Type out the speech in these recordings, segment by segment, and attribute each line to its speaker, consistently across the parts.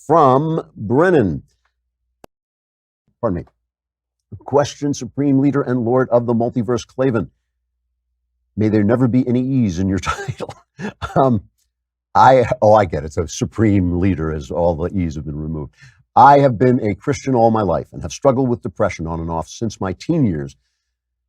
Speaker 1: from Brennan. Pardon me. Question, Supreme Leader and Lord of the Multiverse, Klavan. May there never be any E's in your title. I get it. So Supreme Leader, as all the E's have been removed. I have been a Christian all my life and have struggled with depression on and off since my teen years.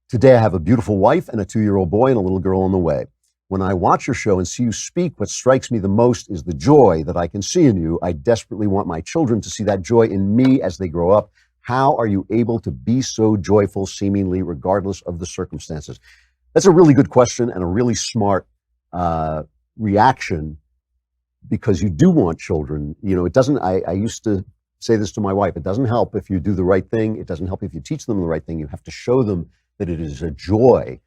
Speaker 1: Today, I have a beautiful wife and a 2-year-old boy and a little girl on the way. When I watch your show and see you speak, what strikes me the most is the joy that I can see in you. I desperately want my children to see that joy in me as they grow up. How are you able to be so joyful, seemingly regardless of the circumstances? That's a really good question and a really smart reaction, because you do want children. You know, it doesn't, I used to say this to my wife, it doesn't help if you do the right thing. It doesn't help if you teach them the right thing. You have to show them that it is a joy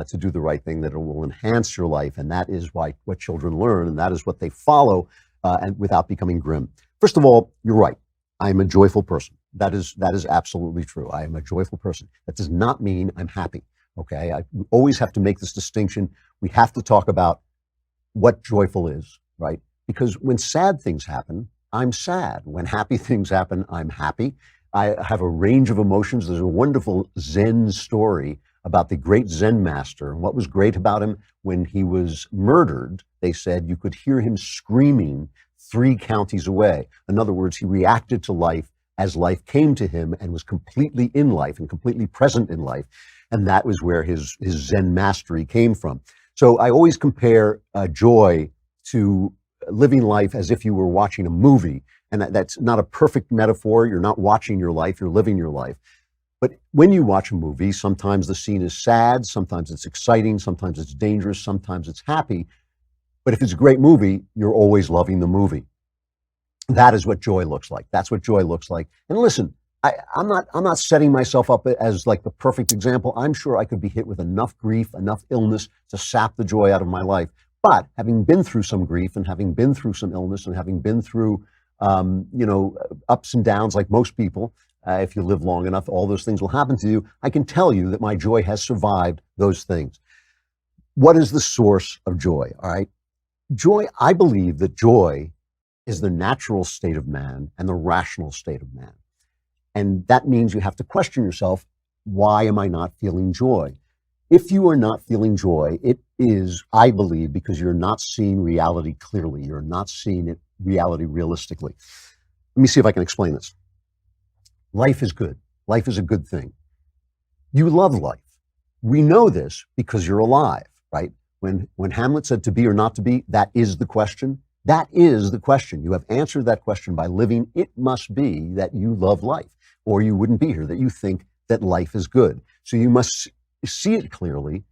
Speaker 1: to do the right thing, that it will enhance your life. And that is what children learn, and that is what they follow, and without becoming grim. First of all, you're right. I'm a joyful person. That is absolutely true. I am a joyful person. That does not mean I'm happy. Okay. We always have to make this distinction. We have to talk about what joyful is, right? Because when sad things happen, I'm sad. When happy things happen, I'm happy. I have a range of emotions. There's a wonderful Zen story about the great Zen master. And what was great about him, when he was murdered, they said you could hear him screaming 3 counties away. In other words, he reacted to life as life came to him and was completely in life and completely present in life. And that was where his Zen mastery came from. So I always compare joy to living life as if you were watching a movie. And that's not a perfect metaphor. You're not watching your life, you're living your life. But when you watch a movie, sometimes the scene is sad, sometimes it's exciting, sometimes it's dangerous, sometimes it's happy. But if it's a great movie, you're always loving the movie. That is what joy looks like. That's what joy looks like. And listen, I'm not setting myself up as like the perfect example. I'm sure I could be hit with enough grief, enough illness to sap the joy out of my life. But having been through some grief and having been through some illness and having been through, ups and downs like most people, if you live long enough, all those things will happen to you. I can tell you that my joy has survived those things. What is the source of joy? All right. Joy, I believe that joy is the natural state of man and the rational state of man. And that means you have to question yourself, why am I not feeling joy? If you are not feeling joy, it is, I believe, because you're not seeing reality clearly. You're not seeing reality realistically. Let me see if I can explain this. Life is good. Life is a good thing. You love life. We know this because you're alive, right? When Hamlet said to be or not to be, that is the question. That is the question. You have answered that question by living. It must be that you love life, or you wouldn't be here, that you think that life is good. So you must see it clearly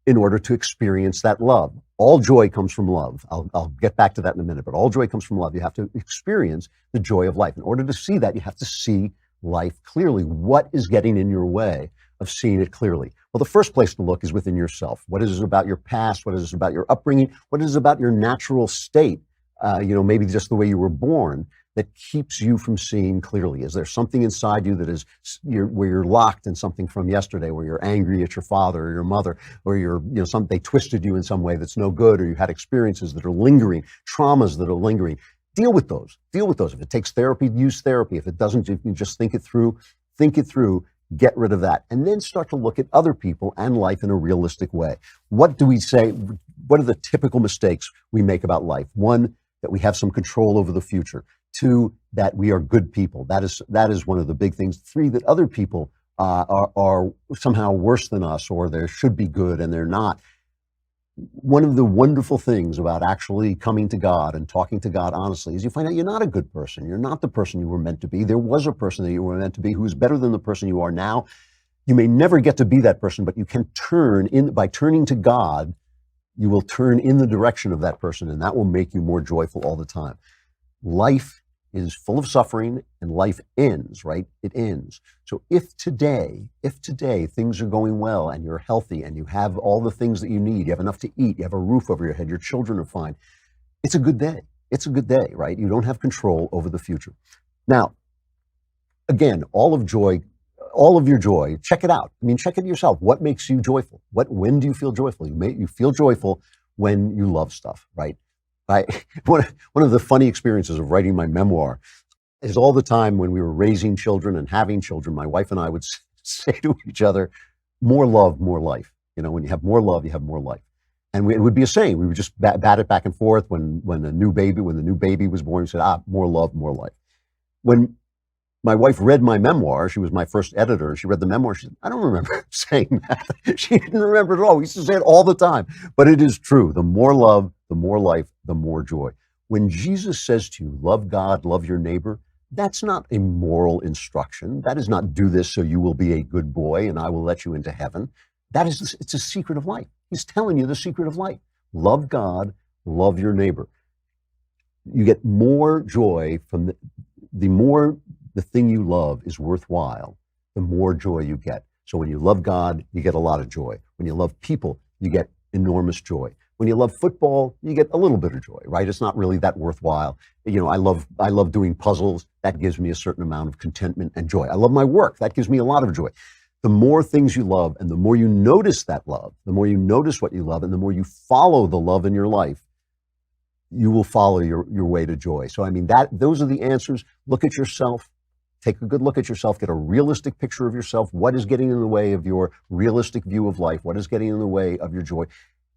Speaker 1: in order to experience that love. All joy comes from love. I'll get back to that in a minute, but all joy comes from love. You have to experience the joy of life. In order to see that, you have to see life clearly. What is getting in your way of seeing it clearly? Well, the first place to look is within yourself. What is it about your past? What is it about your upbringing? What is it about your natural state? Maybe just the way you were born that keeps you from seeing clearly. Is there something inside you that is where you're locked in something from yesterday, where you're angry at your father or your mother, or they twisted you in some way that's no good, or you had experiences that are lingering, traumas that are lingering? Deal with those. Deal with those. If it takes therapy, use therapy. If it doesn't, you can just think it through, get rid of that, and then start to look at other people and life in a realistic way. What do we say? What are the typical mistakes we make about life? 1, that we have some control over the future. 2, that we are good people. That is one of the big things. 3, that other people are somehow worse than us, or they should be good and they're not. One of the wonderful things about actually coming to God and talking to God honestly is you find out you're not a good person. You're not the person you were meant to be. There was a person that you were meant to be who is better than the person you are now. You may never get to be that person, but you can by turning to God, you will turn in the direction of that person, and that will make you more joyful all the time. Life is full of suffering, and life ends, right? It ends. So if today things are going well and you're healthy and you have all the things that you need, you have enough to eat, you have a roof over your head, your children are fine, it's a good day. It's a good day, right? You don't have control over the future. Now, again, all of your joy, check it out. I mean, check it yourself. What makes you joyful? When do you feel joyful? You feel joyful when you love stuff, right? I one of the funny experiences of writing my memoir is all the time when we were raising children and having children, my wife and I would say to each other, more love, more life. When you have more love, you have more life. And it would be a saying. We would just bat it back and forth when the new baby was born. We said, more love, more life. When my wife read my memoir, she was my first editor, and she read the memoir. She said, I don't remember saying that. She didn't remember it at all. We used to say it all the time. But it is true. The more love, the more life, the more joy. When Jesus says to you, love God, love your neighbor, that's not a moral instruction. That is not do this so you will be a good boy and I will let you into heaven. It's a secret of life. He's telling you the secret of life. Love God, love your neighbor. You get more joy from the more the thing you love is worthwhile, the more joy you get. So when you love God, you get a lot of joy. When you love people, you get enormous joy. When you love football, you get a little bit of joy, right? It's not really that worthwhile. I love doing puzzles. That gives me a certain amount of contentment and joy. I love my work. That gives me a lot of joy. The more things you love and the more you notice that love, the more you notice what you love and the more you follow the love in your life, you will follow your way to joy. So, those are the answers. Look at yourself. Take a good look at yourself. Get a realistic picture of yourself. What is getting in the way of your realistic view of life? What is getting in the way of your joy?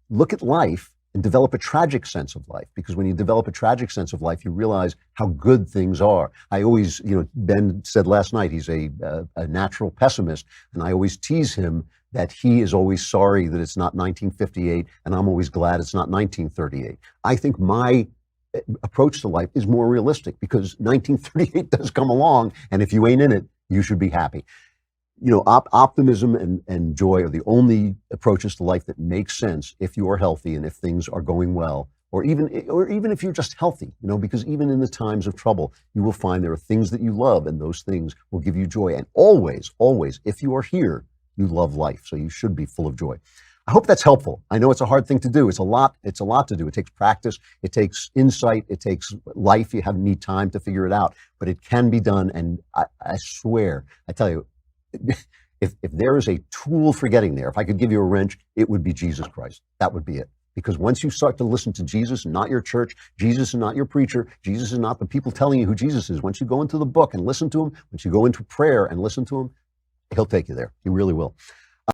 Speaker 1: Look at life and develop a tragic sense of life, because when you develop a tragic sense of life, you realize how good things are. I always, Ben said last night he's a natural pessimist, and I always tease him that he is always sorry that it's not 1958, and I'm always glad it's not 1938. I think my approach to life is more realistic, because 1938 does come along, and if you ain't in it, you should be happy. Optimism and joy are the only approaches to life that make sense if you are healthy and if things are going well, or even if you're just healthy, because even in the times of trouble, you will find there are things that you love, and those things will give you joy. And always, always, if you are here, you love life, so you should be full of joy. I hope that's helpful. I know it's a hard thing to do. It's a lot to do. It takes practice. It takes insight. It takes life. You need time to figure it out, but it can be done. And I swear, I tell you, if there is a tool for getting there, if I could give you a wrench, it would be Jesus Christ. That would be it. Because once you start to listen to Jesus, not your church, Jesus is not your preacher, Jesus is not the people telling you who Jesus is. Once you go into the book and listen to him, once you go into prayer and listen to him, he'll take you there. He really will.